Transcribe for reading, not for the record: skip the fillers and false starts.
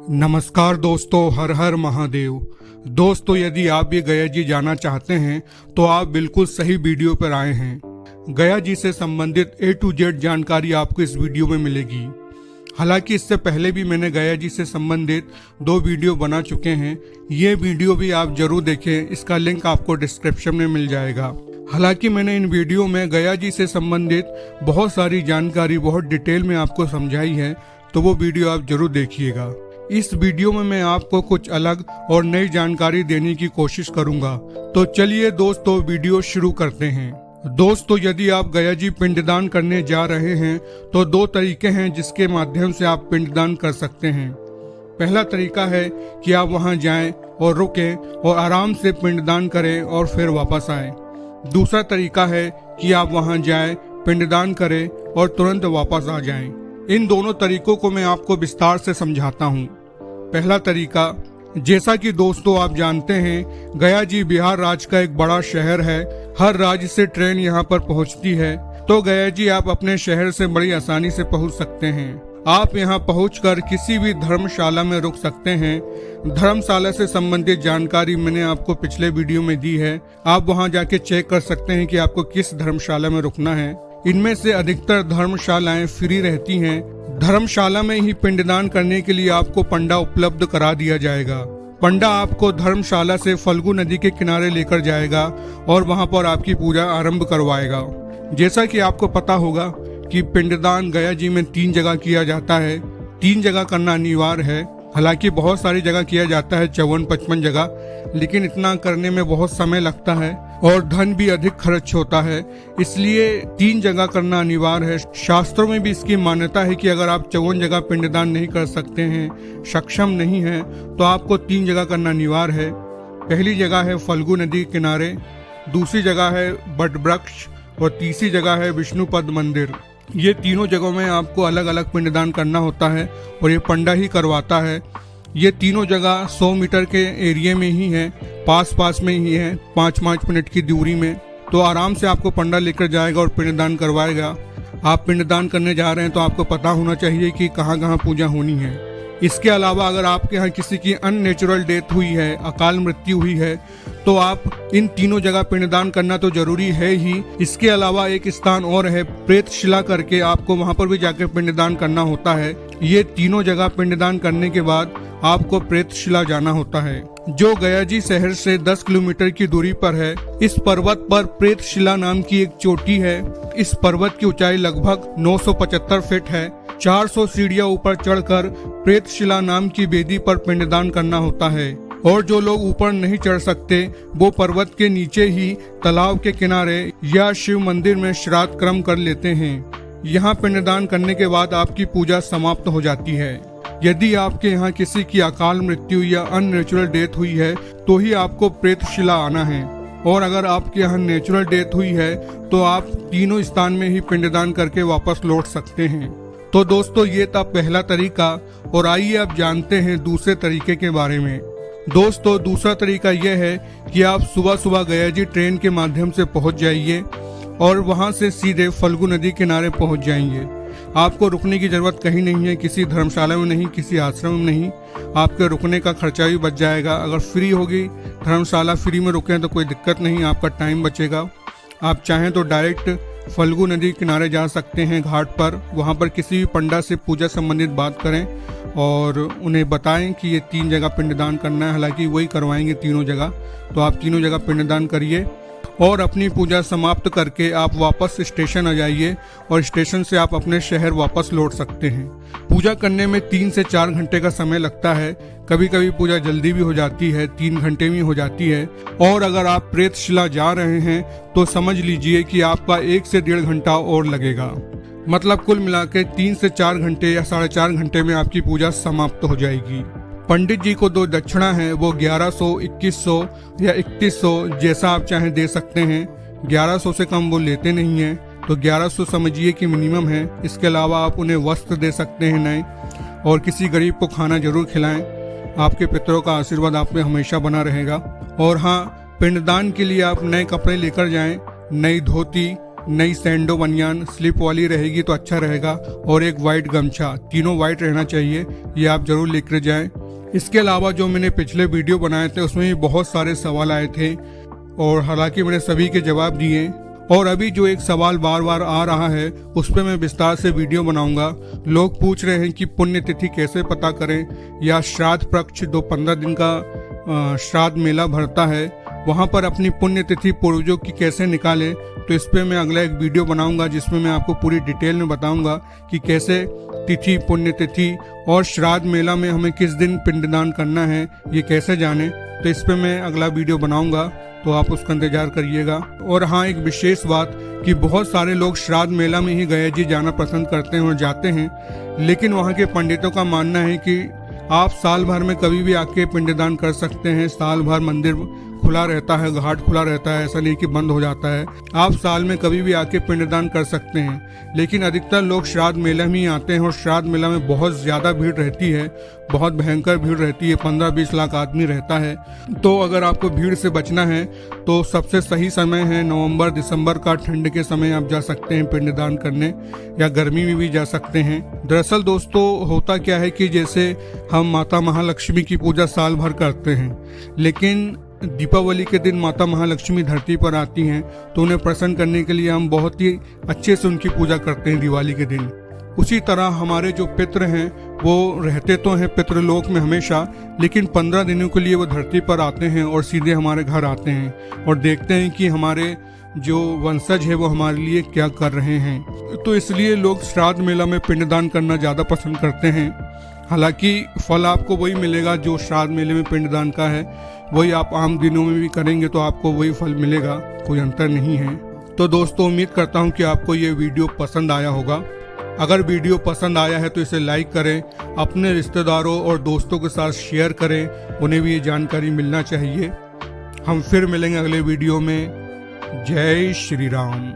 नमस्कार दोस्तों, हर हर महादेव। दोस्तों, यदि आप भी गया जी जाना चाहते हैं तो आप बिल्कुल सही वीडियो पर आए हैं। गया जी से संबंधित A to Z जानकारी आपको इस वीडियो में मिलेगी। हालांकि इससे पहले भी मैंने गया जी से संबंधित 2 वीडियो बना चुके हैं। ये वीडियो भी आप जरूर देखें, इसका लिंक आपको डिस्क्रिप्शन में मिल जाएगा। हालांकि मैंने इन वीडियो में गया जी से संबंधित बहुत सारी जानकारी बहुत डिटेल में आपको समझाई है, तो वो वीडियो आप जरूर देखिएगा। इस वीडियो में मैं आपको कुछ अलग और नई जानकारी देने की कोशिश करूंगा। तो चलिए दोस्तों, वीडियो शुरू करते हैं। दोस्तों, यदि आप गया जी पिंडदान करने जा रहे हैं तो 2 तरीके हैं जिसके माध्यम से आप पिंडदान कर सकते हैं। पहला तरीका है कि आप वहां जाएं और रुकें और आराम से पिंडदान करें और फिर वापस आएं। दूसरा तरीका है कि आप वहां जाएं, पिंडदान करें और तुरंत वापस आ जाएं। इन दोनों तरीकों को मैं आपको विस्तार से समझाता हूं। पहला तरीका, जैसा कि दोस्तों आप जानते हैं, गया जी बिहार राज्य का एक बड़ा शहर है। हर राज्य से ट्रेन यहाँ पर पहुँचती है, तो गया जी आप अपने शहर से बड़ी आसानी से पहुँच सकते हैं। आप यहाँ पहुँचकर किसी भी धर्मशाला में रुक सकते हैं। धर्मशाला से संबंधित जानकारी मैंने आपको पिछले वीडियो में दी है। आप वहाँ जाके चेक कर सकते हैं कि आपको किस धर्मशाला में रुकना है। इनमें से अधिकतर धर्मशालाएं फ्री रहती हैं। धर्मशाला में ही पिंडदान करने के लिए आपको पंडा उपलब्ध करा दिया जाएगा। पंडा आपको धर्मशाला से फल्गु नदी के किनारे लेकर जाएगा और वहां पर आपकी पूजा आरंभ करवाएगा। जैसा कि आपको पता होगा कि पिंडदान गया जी में 3 जगह किया जाता है। 3 जगह करना अनिवार्य है। हालांकि बहुत सारी जगह किया जाता है, 54-55 जगह, लेकिन इतना करने में बहुत समय लगता है और धन भी अधिक खर्च होता है, इसलिए 3 जगह करना अनिवार्य है। शास्त्रों में भी इसकी मान्यता है कि अगर आप 54 जगह पिंडदान नहीं कर सकते हैं, सक्षम नहीं हैं, तो आपको 3 जगह करना अनिवार्य है। पहली जगह है फल्गु नदी के किनारे, दूसरी जगह है बट वृक्ष और तीसरी जगह है विष्णुपद मंदिर। ये तीनों जगहों में आपको अलग अलग पिंडदान करना होता है और ये पंडा ही करवाता है। ये तीनों जगह 100 मीटर के एरिया में ही है, पास में ही है, 5-5 मिनट की दूरी में। तो आराम से आपको पंडा लेकर जाएगा और पिंडदान करवाएगा। आप पिंडदान करने जा रहे हैं तो आपको पता होना चाहिए कि कहाँ कहाँ पूजा होनी है। इसके अलावा अगर आपके यहाँ किसी की अननेचुरल डेथ हुई है, अकाल मृत्यु हुई है, तो आप इन तीनों जगह पिंडदान करना तो जरूरी है ही। इसके अलावा एक स्थान और है प्रेतशिला करके, आपको वहां पर भी जाकर पिंडदान करना होता है। ये तीनों जगह पिंडदान करने के बाद आपको प्रेतशिला जाना होता है, जो गया जी शहर से 10 किलोमीटर की दूरी पर है। इस पर्वत पर प्रेतशिला नाम की एक चोटी है। इस पर्वत की ऊंचाई लगभग 975 फीट है। 400 सीढ़ियां ऊपर चढ़कर प्रेतशिला नाम की वेदी पर पिंडदान करना होता है। और जो लोग ऊपर नहीं चढ़ सकते, वो पर्वत के नीचे ही तालाब के किनारे या शिव मंदिर में श्राद्ध कर्म कर लेते हैं। यहाँ पिंडदान करने के बाद आपकी पूजा समाप्त हो जाती है। यदि आपके यहाँ किसी की अकाल मृत्यु या अननेचुरल डेथ हुई है तो ही आपको प्रेतशिला आना है, और अगर आपके यहाँ नेचुरल डेथ हुई है तो आप तीनों स्थान में ही पिंडदान करके वापस लौट सकते हैं। तो दोस्तों, ये था पहला तरीका, और आइए अब जानते हैं दूसरे तरीके के बारे में। दोस्तों, दूसरा तरीका यह है कि आप सुबह सुबह गया जी ट्रेन के माध्यम से पहुंच जाइए और वहां से सीधे फल्गु नदी किनारे पहुंच जाएंगे। आपको रुकने की जरूरत कहीं नहीं है, किसी धर्मशाला में नहीं, किसी आश्रम में नहीं। आपके रुकने का खर्चा भी बच जाएगा। अगर फ्री होगी धर्मशाला, फ्री में रुकें तो कोई दिक्कत नहीं, आपका टाइम बचेगा। आप चाहें तो डायरेक्ट फल्गु नदी किनारे जा सकते हैं घाट पर। वहां पर किसी भी पंडा से पूजा संबंधित बात करें और उन्हें बताएं कि ये 3 जगह पिंडदान करना है। हालांकि वही करवाएंगे तीनों जगह, तो आप तीनों जगह पिंडदान करिए और अपनी पूजा समाप्त करके आप वापस स्टेशन आ जाइए और स्टेशन से आप अपने शहर वापस लौट सकते हैं। पूजा करने में 3 से 4 घंटे का समय लगता है। कभी कभी पूजा जल्दी भी हो जाती है, 3 घंटे में हो जाती है। और अगर आप प्रेतशिला जा रहे हैं तो समझ लीजिए कि आपका 1 से 1.5 घंटा और लगेगा। मतलब कुल मिला के 3 से 4 घंटे या 4.5 घंटे में आपकी पूजा समाप्त हो जाएगी। पंडित जी को 2 दक्षिणा है, वो 1100, 2100 या 3100 जैसा आप चाहें दे सकते हैं। 1100 से कम वो लेते नहीं हैं, तो 1100 समझिए कि मिनिमम है। इसके अलावा आप उन्हें वस्त्र दे सकते हैं नए, और किसी गरीब को खाना जरूर खिलाएं। आपके पितरों का आशीर्वाद आप पे हमेशा बना रहेगा। और हाँ, पिंडदान के लिए आप नए कपड़े लेकर जाएं, नई धोती, नई सैंडो बनियान स्लिप वाली रहेगी तो अच्छा रहेगा, और एक वाइट गमछा, तीनों वाइट रहना चाहिए, ये आप जरूर लेकर जाएं। इसके अलावा जो मैंने पिछले वीडियो बनाए थे उसमें भी बहुत सारे सवाल आए थे और हालांकि मैंने सभी के जवाब दिए, और अभी जो एक सवाल बार बार आ रहा है उस पर मैं विस्तार से वीडियो बनाऊंगा। लोग पूछ रहे हैं कि पुण्यतिथि कैसे पता करें, या श्राद्ध पक्ष 15 दिन का श्राद्ध मेला भरता है, वहां पर अपनी पुण्यतिथि पूर्वजों की कैसे निकालें। तो इस पर मैं अगला एक वीडियो बनाऊंगा जिसमें मैं आपको पूरी डिटेल में बताऊंगा कि कैसे तिथि, पुण्यतिथि और श्राद्ध मेला में हमें किस दिन पिंडदान करना है, ये कैसे जाने। तो इस पर मैं अगला वीडियो बनाऊंगा, तो आप उसका इंतजार करिएगा। और हाँ, एक विशेष बात कि बहुत सारे लोग श्राद्ध मेला में ही गया जी जाना पसंद करते हैं और जाते हैं, लेकिन वहाँ के पंडितों का मानना है कि आप साल भर में कभी भी आके पिंडदान कर सकते हैं। साल भर मंदिर खुला रहता है, घाट खुला रहता है, ऐसा नहीं कि बंद हो जाता है। आप साल में कभी भी आके पिंडदान कर सकते हैं, लेकिन अधिकतर लोग श्राद्ध मेला में ही आते हैं और श्राद्ध मेला में बहुत ज़्यादा भीड़ रहती है, बहुत भयंकर भीड़ रहती है, 15-20 लाख आदमी रहता है। तो अगर आपको भीड़ से बचना है तो सबसे सही समय है नवंबर-दिसंबर का, ठंड के समय आप जा सकते हैं पिंडदान करने, या गर्मी में भी जा सकते हैं। दरअसल दोस्तों होता क्या है कि जैसे हम माता महालक्ष्मी की पूजा साल भर करते हैं, लेकिन दीपावली के दिन माता महालक्ष्मी धरती पर आती हैं, तो उन्हें प्रसन्न करने के लिए हम बहुत ही अच्छे से उनकी पूजा करते हैं दिवाली के दिन। उसी तरह हमारे जो पितृ हैं वो रहते तो हैं पितृलोक में हमेशा, लेकिन 15 दिनों के लिए वो धरती पर आते हैं और सीधे हमारे घर आते हैं और देखते हैं कि हमारे जो वंशज है वो हमारे लिए क्या कर रहे हैं। तो इसलिए लोग श्राद्ध मेला में पिंडदान करना ज़्यादा पसंद करते हैं। हालांकि फल आपको वही मिलेगा जो श्राद्ध मेले में पिंडदान का है, वही आप आम दिनों में भी करेंगे तो आपको वही फल मिलेगा, कोई अंतर नहीं है। तो दोस्तों उम्मीद करता हूँ कि आपको ये वीडियो पसंद आया होगा। अगर वीडियो पसंद आया है तो इसे लाइक करें, अपने रिश्तेदारों और दोस्तों के साथ शेयर करें, उन्हें भी ये जानकारी मिलना चाहिए। हम फिर मिलेंगे अगले वीडियो में। जय श्री राम।